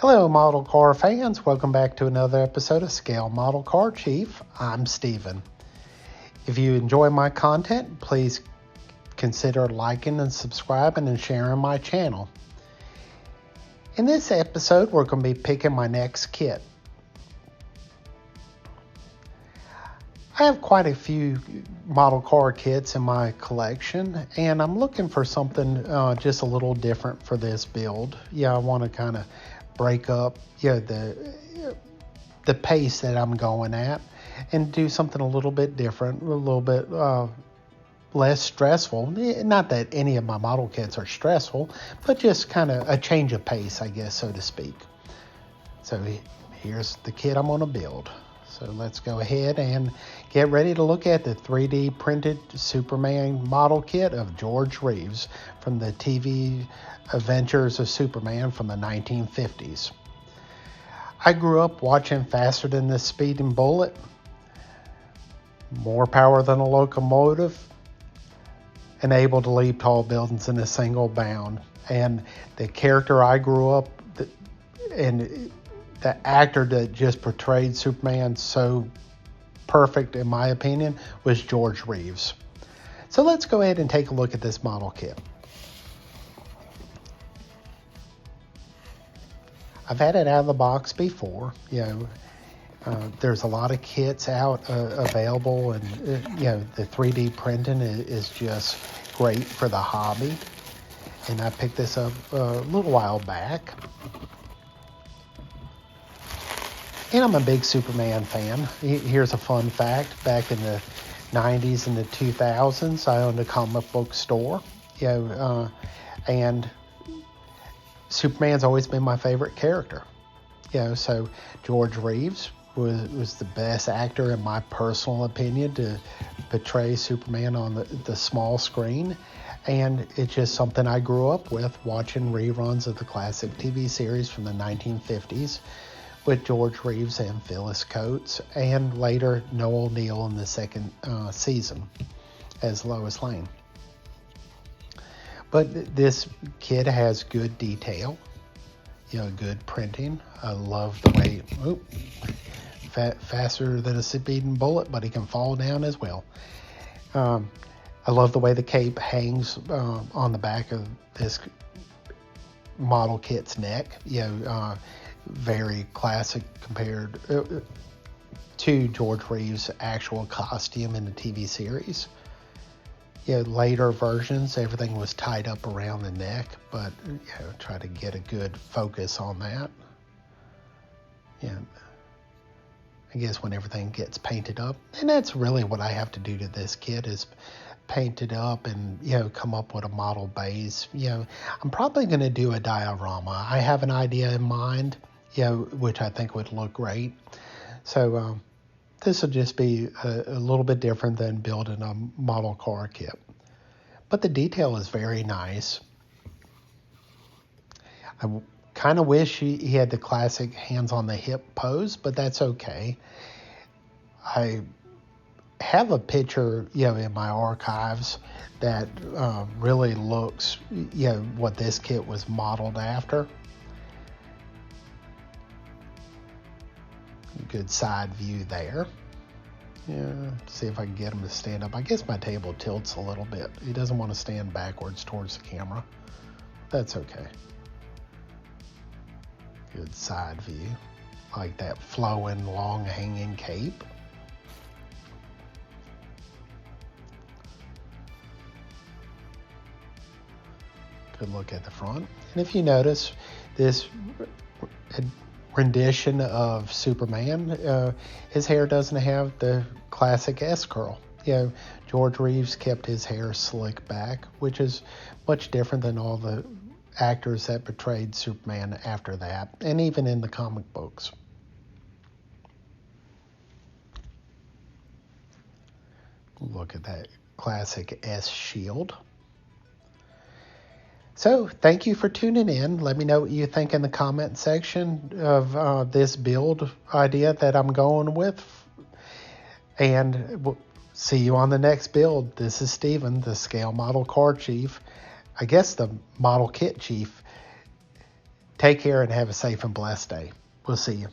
Hello, model car fans. Welcome back to another episode of Scale Model Car Chief. I'm Steven. If you enjoy my content, please consider liking and subscribing and sharing my channel. In this episode, we're going to be picking my next kit. I have quite a few model car kits in my collection, and I'm looking for something just a little different for this build. I want to kind of break up the pace that I'm going at and do something a little bit different, a little bit less stressful. Not that any of my model kits are stressful, but just kind of a change of pace, I guess, so to speak. So here's the kit I'm going to build. So let's go ahead and get ready to look at the 3D printed Superman model kit of George Reeves from the TV Adventures of Superman from the 1950s. I grew up watching Faster Than the Speeding Bullet, More Power Than a Locomotive, and Able to Leap Tall Buildings in a Single Bound. And the character I grew up and the actor that just portrayed Superman so perfect, in my opinion, was George Reeves. So let's go ahead and take a look at this model kit. I've had it out of the box before. There's a lot of kits out available, and the 3D printing is just great for the hobby. And I picked this up a little while back. And I'm a big Superman fan. Here's a fun fact. Back in the 90s and the 2000s, I owned a comic book store. And Superman's always been my favorite character. So George Reeves was the best actor, in my personal opinion, to portray Superman on the small screen. And it's just something I grew up with, watching reruns of the classic TV series from the 1950s. With George Reeves and Phyllis Coates, and later Noel Neill in the second season as Lois Lane. But this kit has good detail, good printing. I love the way, faster than a speeding bullet, but he can fall down as well. I love the way the cape hangs on the back of this model kit's neck. Very classic compared to George Reeves' actual costume in the TV series. Later versions, everything was tied up around the neck, but try to get a good focus on that. I guess when everything gets painted up, and that's really what I have to do to this kit, is paint it up and come up with a model base. I'm probably going to do a diorama. I have an idea in mind, which I think would look great. So this will just be a little bit different than building a model car kit. But the detail is very nice. I kind of wish he had the classic hands on the hip pose, but that's okay. I have a picture, in my archives that really looks, what this kit was modeled after. Good side view there. See if I can get him to stand up. I guess my table tilts a little bit. He doesn't want to stand backwards towards the camera. That's okay. Good side view. Like that flowing, long hanging cape. Good look at the front. And if you notice, this rendition of Superman, his hair doesn't have the classic S-curl. George Reeves kept his hair slick back, which is much different than all the actors that portrayed Superman after that, and even in the comic books. Look at that classic S shield. So thank you for tuning in. Let me know what you think in the comment section of this build idea that I'm going with. And we'll see you on the next build. This is Steven, the Scale Model Car Chief. I guess the Model Kit Chief. Take care and have a safe and blessed day. We'll see you.